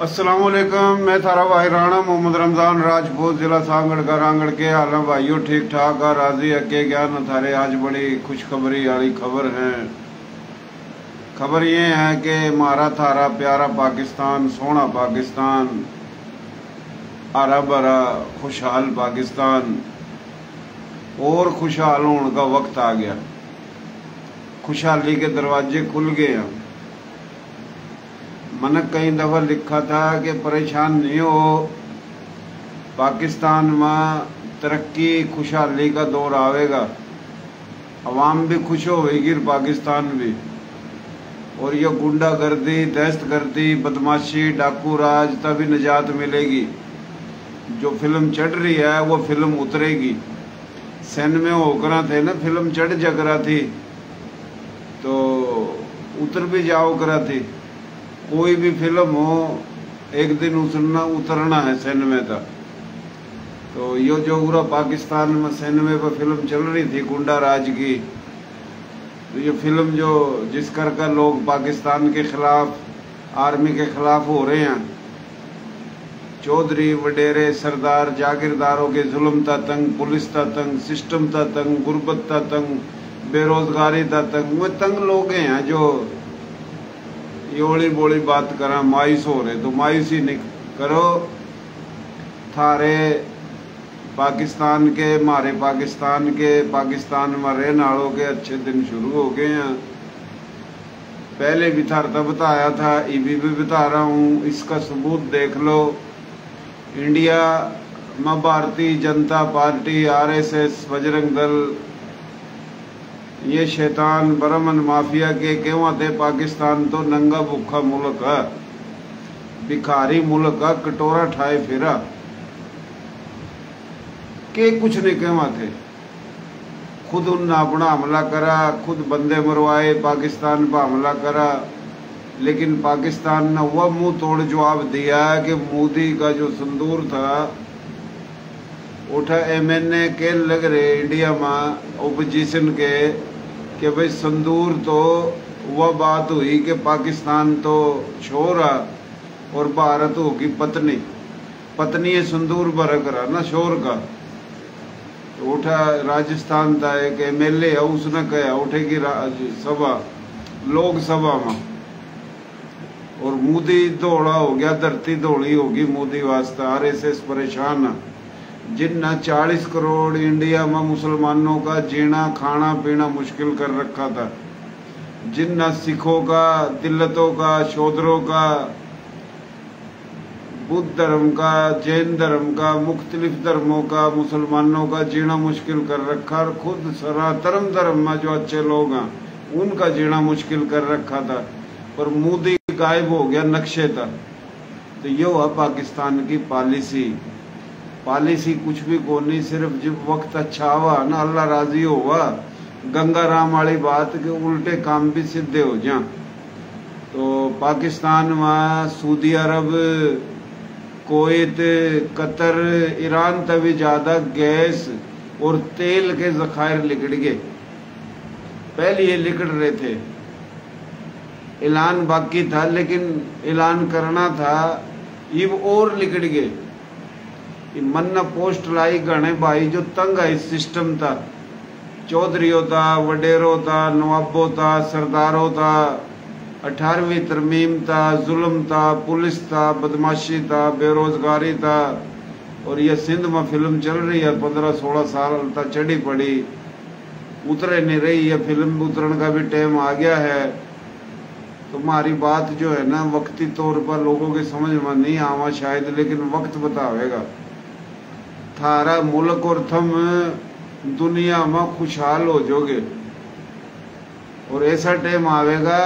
अस्सलामुअलैकुम। मैं थारा भाई राणा मोहम्मद रमज़ान राजपूत, जिला सांगड़ का रांगड़ के हाल भाइयों ठीक ठाक है राजी अके ज्ञान थारे। आज बड़ी खुशखबरी वाली खबर है। खबर ये है कि हमारा थारा प्यारा पाकिस्तान, सोना पाकिस्तान, हरा भरा खुशहाल पाकिस्तान और खुशहाल होने का वक्त आ गया। खुशहाली के दरवाजे खुल गए हैं। मैंने कई दफ़ा लिखा था कि परेशान नहीं हो, पाकिस्तान में तरक्की खुशहाली का दौर आवेगा, अवाम भी खुश होगी, पाकिस्तान भी। और ये गुंडागर्दी, दहशतगर्दी, बदमाशी, डाकू राज तभी निजात मिलेगी। जो फिल्म चढ़ रही है वो फिल्म उतरेगी। सैन में होकर थे ना, फिल्म चढ़ जगरा थी तो उतर भी जाओ करा थी। कोई भी फिल्म हो एक दिन उतरना है सैन में था। तो ये जो पूरा पाकिस्तान में सैन में पर फिल्म चल रही थी गुंडा राज की, तो ये फिल्म जो जिस कर का लोग पाकिस्तान के खिलाफ, आर्मी के खिलाफ हो रहे हैं, चौधरी वडेरे सरदार जागीरदारों के जुल्म ता तंग, पुलिस ता तंग, सिस्टम ता तंग, गुर्बत ता तंग, बेरोजगारी ता तंग, वो तंग लोग हैं जो योली बोली बात करा मायूस हो रहे। तो मायूसी नहीं करो। थारे पाकिस्तान के, मारे पाकिस्तान के, पाकिस्तान में रहने वालों के अच्छे दिन शुरू हो गए हैं। पहले भी था बताया था, इभी भी बता रहा हूँ, इसका सबूत देख लो। इंडिया में भारतीय जनता पार्टी, आरएसएस, बजरंग दल, ये शैतान ब्राह्मण माफिया के क्यों थे। पाकिस्तान तो नंगा भूखा मुल्क है, भिखारी मुल्क है, कटोरा ठाए फिरा के कुछ नहीं क्यों थे। खुद उन्होंने अपना हमला करा, खुद बंदे मरवाए, पाकिस्तान पर हमला करा। लेकिन पाकिस्तान ने वह मुंह तोड़ जवाब दिया कि मोदी का जो संदूर था उठा एमएनए के लग रहे इंडिया में ओपोजिशन के कि भाई संदूर तो वह बात हुई कि पाकिस्तान तो छोरा और भारत होगी पत्नी। पत्नी है संदूर भर करा ना शोर का। तो उठा राजस्थान था एक एमएलए है, उसने कहा उठेगी सभा, लोकसभा में, और मोदी दौड़ा हो गया, धरती दौड़ी होगी मोदी वास्ते। आरएसएस परेशान है। जिन 40 करोड़ इंडिया में मुसलमानों का जीना खाना पीना मुश्किल कर रखा था, जिन सिखों का, दिल्लतों का, शूद्रों का, बुद्ध धर्म का, जैन धर्म का, मुख्तलिफ धर्मों का मुसलमानों का जीना मुश्किल कर रखा। और खुद सनातन धर्म में जो अच्छे लोग हैं उनका जीना मुश्किल कर रखा था। पर मोदी गायब हो गया नक्शे था। तो ये हुआ पाकिस्तान की पॉलिसी कुछ भी को नहीं। सिर्फ जब वक्त अच्छा हुआ ना, अल्लाह राजी हुआ, गंगा राम वाली बात के उल्टे काम भी सिद्धे हो जा। तो पाकिस्तान में सऊदी अरब, कुवैत, कतर, ईरान तभी ज्यादा गैस और तेल के जखायर लिकड़ गए। पहले ये लिकड़ रहे थे, ऐलान बाकी था, लेकिन ऐलान करना था, ये और लिकड़ गए। मन न पोस्ट लाई गणे भाई जो तंग है इस सिस्टम था। चौधरियों था, वडेरों था, नवाबों था, सरदारों था, 18वीं तरमीम था, जुल्म था, पुलिस था, बदमाशी था, बेरोजगारी था। और ये सिंध में फिल्म चल रही है 15-16 साल तक चढ़ी पड़ी, उतरे नहीं रही। है फिल्म उतरने का भी टाइम आ गया है। तो हमारी बात जो है ना, वक्ती तौर पर लोगों के समझ में नहीं आवा शायद, लेकिन वक्त बतावेगा। थारा मुल्क और थम दुनिया में खुशहाल हो जोगे। और ऐसा टाइम आवेगा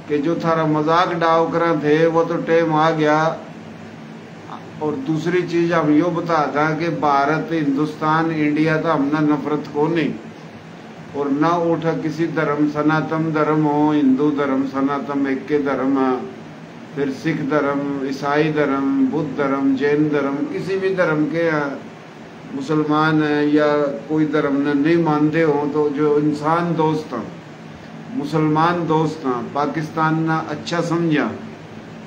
कि जो थारा मजाक डाव करा थे वो तो टाइम आ गया। और दूसरी चीज हम यो बता था कि भारत, हिंदुस्तान, इंडिया तो हमने नफरत को नहीं, और न उठा किसी धर्म, सनातन धर्म हो, हिंदू धर्म सनातन एक के धर्म है, फिर सिख धर्म, ईसाई धर्म, बुद्ध धर्म, जैन धर्म, किसी भी धर्म के मुसलमान है या कोई धर्म ने नहीं मानते हो, तो जो इंसान दोस्त हैं, मुसलमान दोस्त हैं, पाकिस्तान ने अच्छा समझा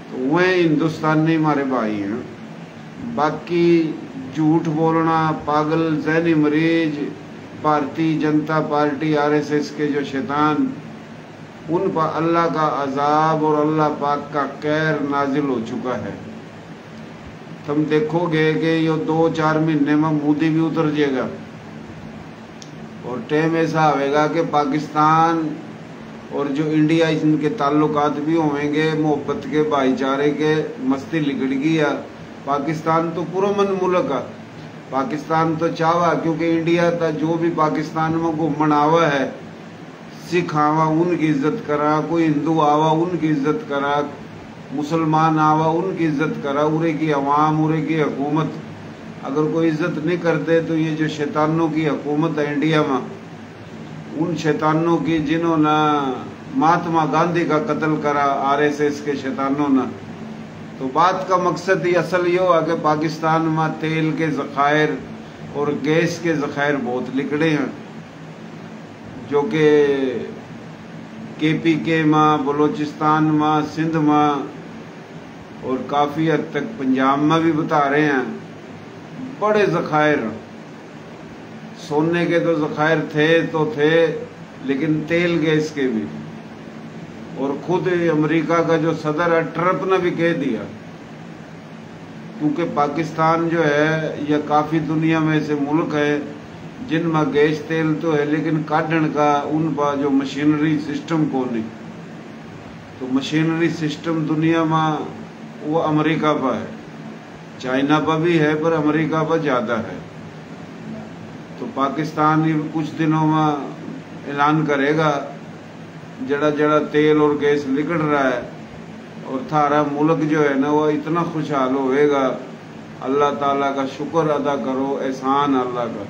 तो वह हिंदुस्तानी हमारे भाई हैं। बाकी झूठ बोलना, पागल ज़हनी मरीज, भारतीय जनता पार्टी आरएसएस के जो शैतान, उन पर अल्लाह का अजाब और अल्लाह पाक का कहर नाजिल हो चुका है। तुम देखोगे कि ये 2-4 महीने में मोदी भी उतर जाएगा और टाइम ऐसा आएगा कि पाकिस्तान और जो इंडिया इनके ताल्लुकात भी होंगे, मोहब्बत के, भाईचारे के, मस्ती लिगड़ गई है। पाकिस्तान तो पुरमन मुल्क है, पाकिस्तान तो चावा, क्योंकि इंडिया का जो भी पाकिस्तान में घूमन आवा है, सिख आवा उनकी इज्जत करा, कोई हिंदू आवा उनकी इज्जत करा, मुसलमान आवा उनकी इज्जत करा। उरे की अवाम, उरे की हुकूमत अगर कोई इज्जत नहीं करते तो ये जो शैतानों की हुकूमत है इंडिया में, उन शैतानों की जिन्होंने महात्मा गांधी का कत्ल करा, आरएसएस के शैतानों ने, तो बात का मकसद ही असल ये है कि पाकिस्तान में तेल के ज़खायर और गैस के ज़खायर बहुत लिकड़े हैं, जो कि KPK में, बलोचिस्तान में, सिंध में और काफ़ी हद तक पंजाब में भी बता रहे हैं बड़े ज़खायर। सोने के तो ज़खायर थे, लेकिन तेल गैस के भी। और खुद अमेरिका का जो सदर है ट्रंप ने भी कह दिया, क्योंकि पाकिस्तान जो है यह काफ़ी दुनिया में ऐसे मुल्क है जिनमें गैस तेल तो है, लेकिन काटन का उन पर जो मशीनरी सिस्टम को नहीं। तो मशीनरी सिस्टम दुनिया में वो अमेरिका पर है, चाइना पर भी है, पर अमेरिका पर ज़्यादा है। तो पाकिस्तान कुछ दिनों में ऐलान करेगा जड़ा जड़ा तेल और गैस लिकड़ रहा है, और थारा मुल्क जो है ना वो इतना खुशहाल होएगा। अल्लाह ताला का शुक्र अदा करो, एहसान अल्लाह का।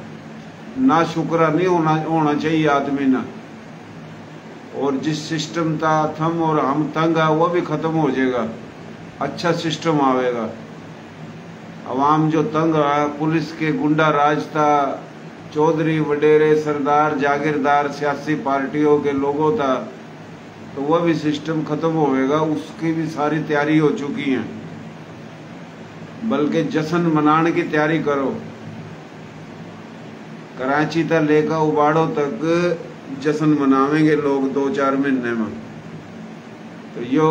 ना शुक्र नहीं होना चाहिए आदमी ना। और जिस सिस्टम था थम और हम तंग है वो भी खत्म हो जाएगा, अच्छा सिस्टम आवेगा। अवाम जो तंग है, पुलिस के गुंडा राज था, चौधरी वडेरे सरदार जागीरदार सियासी पार्टियों के लोगों था, तो वह भी सिस्टम खत्म होएगा। उसकी भी सारी तैयारी हो चुकी है, बल्कि जश्न मनाने की तैयारी करो। कराची तक लेकर उबाड़ो तक जश्न मनावेंगे लोग 2-4 महीने में। तो यो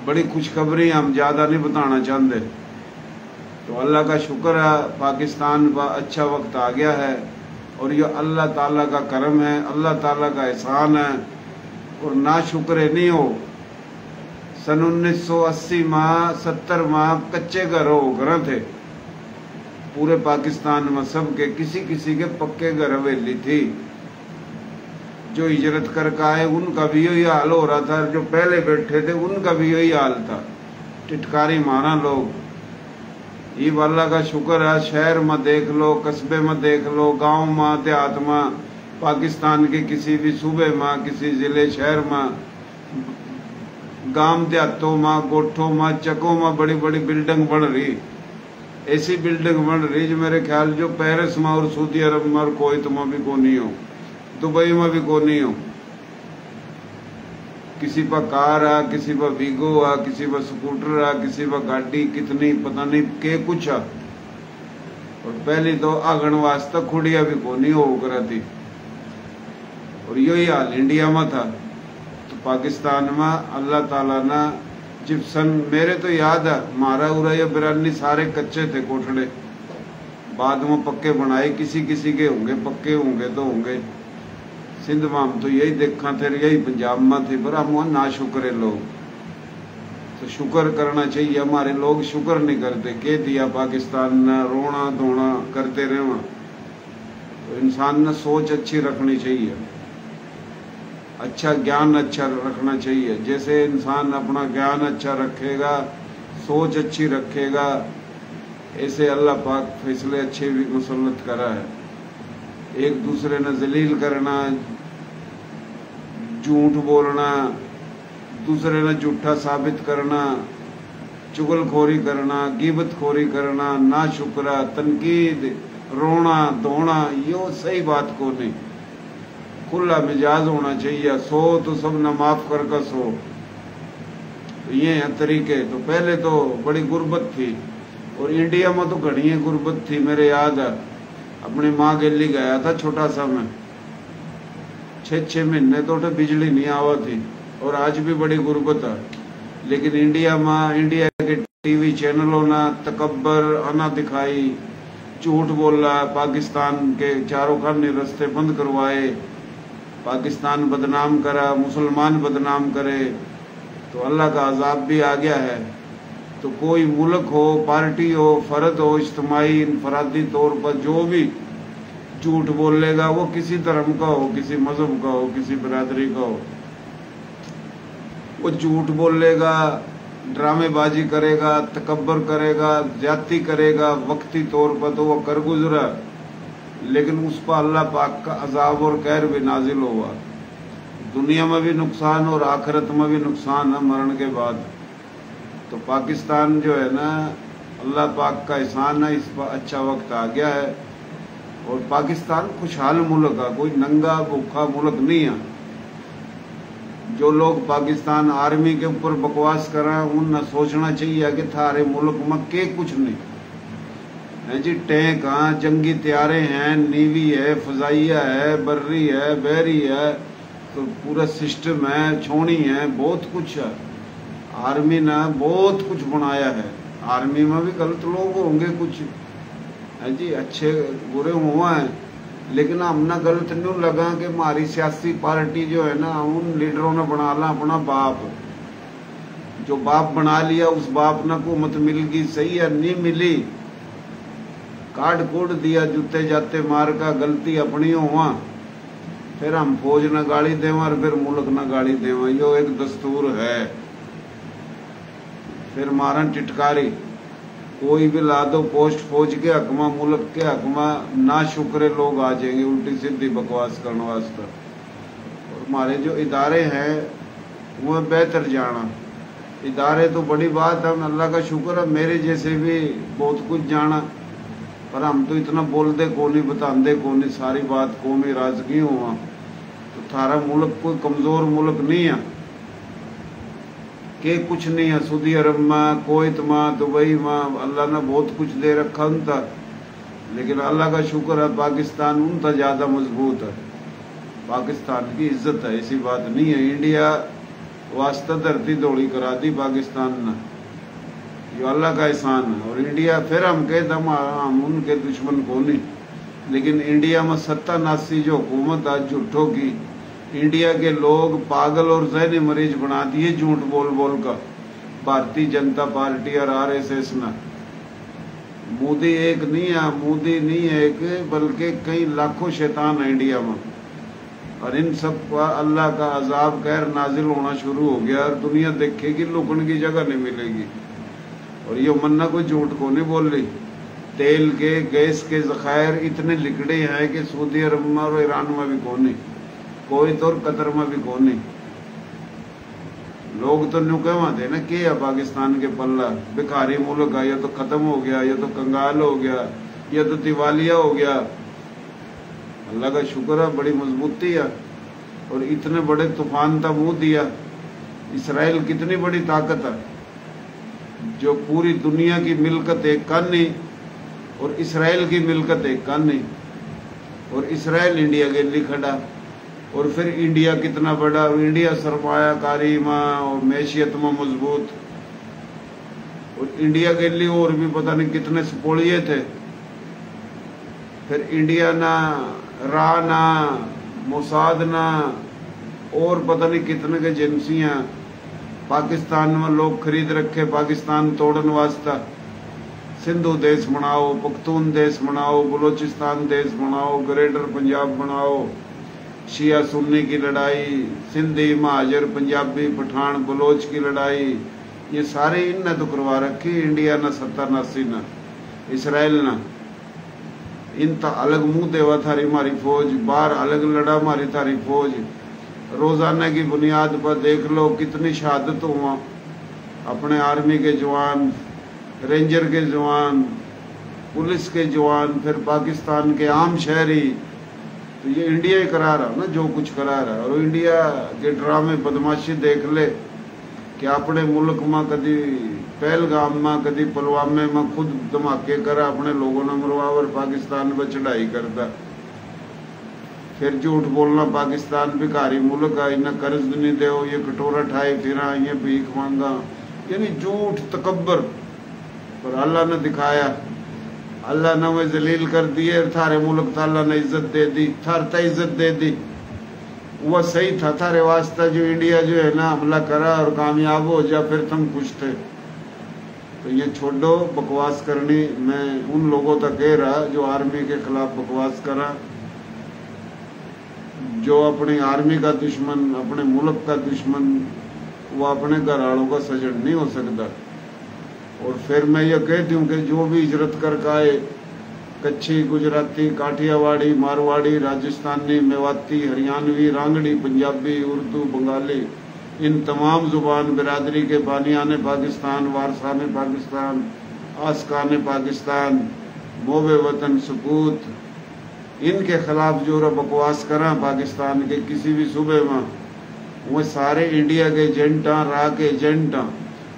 बड़ी खुशखबरी हम ज़्यादा नहीं बताना चाहते। तो अल्लाह का शुक्र है, पाकिस्तान पर अच्छा वक्त आ गया है, और ये अल्लाह ताला का करम है, अल्लाह ताला का एहसान है। और ना शुक्र नहीं हो। सन 1980 में 70 में कच्चे घर थे पूरे पाकिस्तान में, सबके किसी किसी के पक्के घर हवेली थी। जो हिजरत करके आए उनका भी यही हाल हो रहा था, जो पहले बैठे थे उनका भी यही हाल था, टिटकारी मारा लोग। ये अल्लाह का शुक्र है, शहर में देख लो, कस्बे में देख लो, गांव में, देहात में, पाकिस्तान के किसी भी सूबे में, किसी जिले शहर में, गांव देहातों में, गोठों में, चकों में बड़ी बड़ी बिल्डिंग बन रही। ऐसी बिल्डिंग बन रही जो मेरे ख्याल जो पेरिस में और सऊदी अरब में और कोयत में भी को नहीं हो, दुबई में भी को नहीं हो। किसी पर कार है, किसी पर वीगो है, किसी पर स्कूटर है, किसी पर गाड़ी, कितनी पता नहीं के कुछ है। और पहली तो आंगन वास्ते खुड़िया भी को नहीं हो करती। और यही हाल इंडिया में था। तो पाकिस्तान में अल्लाह ताला ने जिप्सन, मेरे तो याद है मारा उरा या बिरानी सारे कच्चे थे कोठड़े, बाद में पक्के बनाए। किसी किसी के होंगे पक्के, होंगे तो होंगे। सिंध में हम तो यही देखा थे, यही पंजाब में थे, पर हम ना शुक्र है लोग। तो शुक्र करना चाहिए, हमारे लोग शुक्र नहीं करते। के दिया पाकिस्तान ने, रोना धोना करते रहे। तो इंसान ने सोच अच्छी रखनी चाहिए, अच्छा ज्ञान अच्छा रखना चाहिए। जैसे इंसान अपना ज्ञान अच्छा रखेगा, सोच अच्छी रखेगा, ऐसे अल्लाह पाक फैसले अच्छे भी मुसल्लत करा है। एक दूसरे ने जलील करना, झूठ बोलना, दूसरे ने झूठा साबित करना, चुगलखोरी करना, गिबतखोरी करना, नाशुक्रा, तनकीद, रोना धोना, यो सही बात को नहीं। खुला मिजाज होना चाहिए। सो तो सब न माफ कर सो, तो ये हैं तरीके। तो पहले तो बड़ी गुर्बत थी, और इंडिया में तो घड़ी गुर्बत थी। मेरे याद है अपनी माँ के लिए गया था छोटा सा मैं, 6-6 महीने तो बिजली नहीं आवा थी, और आज भी बड़ी गुर्बत है। लेकिन इंडिया में, इंडिया के टीवी चैनलों ने तकब्बर आना दिखाई, झूठ बोला, पाकिस्तान के चारों खाने रास्ते बंद करवाए, पाकिस्तान बदनाम करा, मुसलमान बदनाम करे, तो अल्लाह का अजाब भी आ गया है। तो कोई मुल्क हो, पार्टी हो, फर्द हो, इज्तिमाई इनफरादी तौर पर जो भी झूठ बोलेगा, वो किसी धर्म का हो, किसी मजहब का हो, किसी बिरादरी का हो, वो झूठ बोलेगा, ड्रामेबाजी करेगा, तकब्बर करेगा, ज्यादती करेगा, वक्ती तौर पर तो वो कर गुजरा, लेकिन उस पर अल्लाह पाक का अजाब और कहर भी नाजिल हुआ। दुनिया में भी नुकसान और आखिरत में भी नुकसान है मरण के बाद। तो पाकिस्तान जो है ना, अल्लाह पाक का एहसान है, इस पर अच्छा वक्त आ गया है। और पाकिस्तान खुशहाल मुल्क है, कोई नंगा भूखा मुल्क नहीं है। जो लोग पाकिस्तान आर्मी के ऊपर बकवास कर रहे हैं, उन्हें सोचना चाहिए कि थारे मुल्क में के कुछ नहीं है जी। टैंक हैं, जंगी त्यारे हैं, नेवी है, फजाइया है, बर्री है, बहरी है, तो पूरा सिस्टम है, छोड़ी है, बहुत कुछ है। आर्मी ने बहुत कुछ बनाया है। आर्मी में भी गलत लोग होंगे कुछ है जी, अच्छे बुरे हुए हैं, लेकिन हमने गलत नहीं लगा कि हमारी सियासी पार्टी जो है ना, उन लीडरों ने बना ला अपना बाप। जो बाप बना लिया, उस बाप ने हुकूमत मिल गई, सही है, नहीं मिली, काट कूट दिया, जूते जाते मार का, गलती अपनी हुआ, फिर हम फौज न गाड़ी देवा और फिर मुल्क न गाड़ी देवा, यो एक दस्तूर है। फिर मारन टिटकारी, कोई भी ला दो पोस्ट फौज के हक में, मुल्क के हक में, ना शुक्रे लोग आ जाएंगे उल्टी सीधी बकवास करने वास्ते। और हमारे जो इदारे हैं वो बेहतर जाना। इदारे तो बड़ी बात है, अल्लाह का शुक्र है, मेरे जैसे भी बहुत कुछ जाना, पर हम तो इतना बोलते कोनी, बताते कोनी, सारी बात कौमी राजगी हुआ। तो थारा मुल्क कोई कमजोर मुल्क नहीं है के कुछ नहीं है। सऊदी अरब में, कुवैत में, दुबई में अल्लाह ने बहुत कुछ दे रखा उनका, लेकिन अल्लाह का शुक्र है पाकिस्तान उनका ज्यादा मजबूत है। पाकिस्तान की इज्जत है, ऐसी बात नहीं है। इंडिया वास्ता धरती दौड़ी करा दी पाकिस्तान ने, ये अल्लाह का एहसान है। और इंडिया, फिर हम कहते हम उनके दुश्मन को नहीं, लेकिन इंडिया में 87 जो हुकूमत है झूठों की, इंडिया के लोग पागल और जहनी मरीज बना दिए झूठ बोल बोल कर। भारतीय जनता पार्टी और RSS ने, मोदी एक नहीं है, मोदी नहीं है एक, बल्कि कई लाखों शैतान है इंडिया में, और इन सब का अल्लाह का अजाब कहर नाजिल होना शुरू हो गया। और दुनिया देखेगी, लुकने की जगह नहीं मिलेगी। और ये मन्ना कोई झूठ को नहीं बोल रही। तेल के, गैस के जखायर इतने लिकड़े हैं कि सऊदी अरब में और ईरान में भी कौन नहीं, कुवैत और कतर में भी कौन नहीं। लोग तो न्यू कहते ना कि पाकिस्तान के पल्ला भिखारी मुल्क है, ये तो खत्म हो गया, ये तो कंगाल हो गया, ये तो दिवालिया हो गया। अल्लाह का शुक्र है, बड़ी मजबूती है। और इतने बड़े तूफान का मुंह दिया। इसराइल कितनी बड़ी ताकत है, जो पूरी दुनिया की मिल्कत एक कान नहीं, और इसराइल की मिल्कत एक कान नहीं, और इसराइल इंडिया के लिए खड़ा। और फिर इंडिया कितना बड़ा, इंडिया सरमायाकारी में और मैशियत में मजबूत, और इंडिया के लिए और भी पता नहीं कितने सपोलिए थे। फिर इंडिया ना, रा ना, मोसाद ना, और पता नहीं कितने के एजेंसियां पाकिस्तान में लोग खरीद रखे पाकिस्तान तोड़न वास्ता। सिंधु देश बनाओ, पख्तून देश बनाओ, बलोचिस्तान देश बनाओ, ग्रेटर पंजाब बनाओ, शिया सुन्नी की लड़ाई, सिंधी, महाजर, पंजाबी, पठान, बलोच की लड़ाई, ये सारे इनने तो करवा रखी इंडिया ने, 87 ने, इसराइल ने। इन तो अलग मुंह देवा थारी हमारी फौज, बाहर अलग लड़ा हमारी थारी फौज। रोजाना की बुनियाद पर देख लो कितनी शहादत हुआ अपने आर्मी के जवान, रेंजर के जवान, पुलिस के जवान, फिर पाकिस्तान के आम शहरी। तो ये इंडिया ही करा रहा ना जो कुछ करा रहा। और इंडिया के ड्रामे बदमाशी देख ले, कि अपने मुल्क में कदी पहलगाम में कदी पुलवामे में खुद धमाके करा, अपने लोगों ने मरवा और पाकिस्तान पर चढ़ाई करता। फिर झूठ बोलना पाकिस्तान भिखारी मुल्क है, इन्हें कर्ज नहीं दो, ये कटोरा ठाए फिरा, ये भीख मांगा, यानी झूठ तकब्बर। पर अल्लाह ने दिखाया, अल्लाह ने वह जलील कर दिए, थारे मुल्क अल्लाह ने इज्जत दे दी, थारता इज्जत दे दी। वह सही था थारे वास्ता जो इंडिया जो है ना हमला करा और कामयाब हो जा, फिर तुम खुश थे। तो ये छोड़ो बकवास करनी। मैं उन लोगों तक कह रहा जो आर्मी के खिलाफ बकवास करा, जो अपनी आर्मी का दुश्मन, अपने मुल्क का दुश्मन, वो अपने घर वालों का सजन नहीं हो सकता। और फिर मैं ये कहती हूँ कि जो भी हिजरत करके आए, कच्छी, गुजराती, काठियावाड़ी, मारवाड़ी, राजस्थानी, मेवाती, हरियाणवी, रांगड़ी, पंजाबी, उर्दू, बंगाली, इन तमाम जुबान बिरादरी के बानियाने पाकिस्तान, वारसाने पाकिस्तान, आस्काने पाकिस्तान, मोबे वतन सपूत, इनके खिलाफ जो बकवास करा पाकिस्तान के किसी भी सूबे में, वो सारे इंडिया के एजेंट, रा के एजेंट,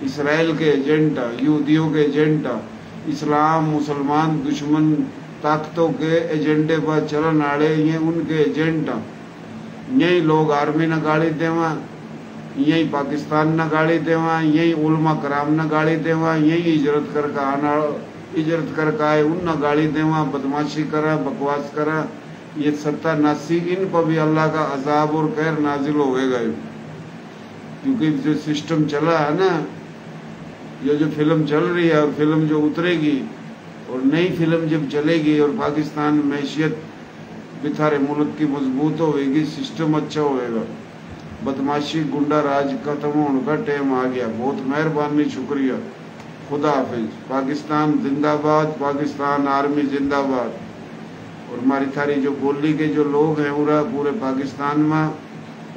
इसराइल के एजेंट, यहूदियों के एजेंट, इस्लाम मुसलमान दुश्मन ताकतों के एजेंडे पर चलन आड़े, ये उनके एजेंट। यही लोग आर्मी ने गाड़ी देवा, यही पाकिस्तान ने गाड़ी देवा, यही उलमा कराम ने गाड़ी देवा, यही हिजरत करके आना, हिजरत करके आए उन गाड़ी देवा, बदमाशी करा, बकवास करा। ये सत्तानासी इन पर भी अल्लाह का अजाब और कहर नाजिल होगा। क्योंकि जो सिस्टम चला है ना, ये जो फिल्म चल रही है और फिल्म जो उतरेगी और नई फिल्म जब चलेगी और पाकिस्तान मैशियत बिथारे मुल्क की मजबूत होगी, सिस्टम अच्छा होएगा, बदमाशी गुंडा राज खत्म होने का टाइम आ गया। बहुत मेहरबानी, शुक्रिया, खुदा हाफिज। पाकिस्तान जिंदाबाद, पाकिस्तान आर्मी जिंदाबाद। और हमारी थारी जो बोली के जो लोग हैं पूरे पाकिस्तान में,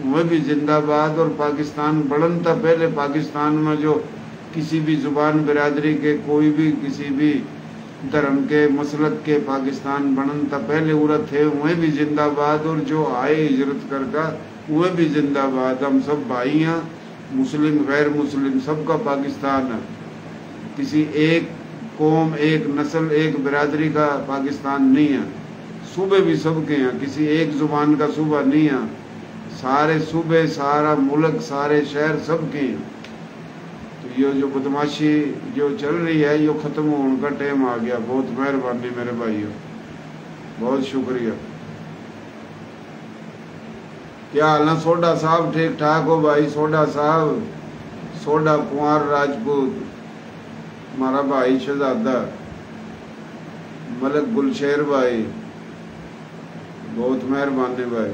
वह भी जिंदाबाद। और पाकिस्तान बढ़न था पहले, पाकिस्तान में जो किसी भी जुबान बिरादरी के, कोई भी किसी भी धर्म के, मसलक के पाकिस्तान बनन था पहले थे, वह भी जिंदाबाद। और जो आए हिजरत करके वह भी जिंदाबाद। हम सब भाई हैं, मुस्लिम गैर मुस्लिम सबका पाकिस्तान है। किसी एक कौम, एक नस्ल, एक बिरादरी का पाकिस्तान नहीं है। सूबे भी सबके हैं, किसी एक जुबान का सूबा नहीं है। सारे सूबे, सारा मुल्क, सारे शहर सबके हैं। तो ये जो बदमाशी जो चल रही है, ये खत्म होने का टाइम आ गया। बहुत मेहरबानी मेरे भाइयों, बहुत शुक्रिया। क्या हाल है सोडा साहब? ठीक ठाक हो भाई? सोडा साहब, सोडा कुंवर राजपूत, हमारा भाई शहजादा, मलक गुलशेर भाई, बहुत मेहरबानी भाई।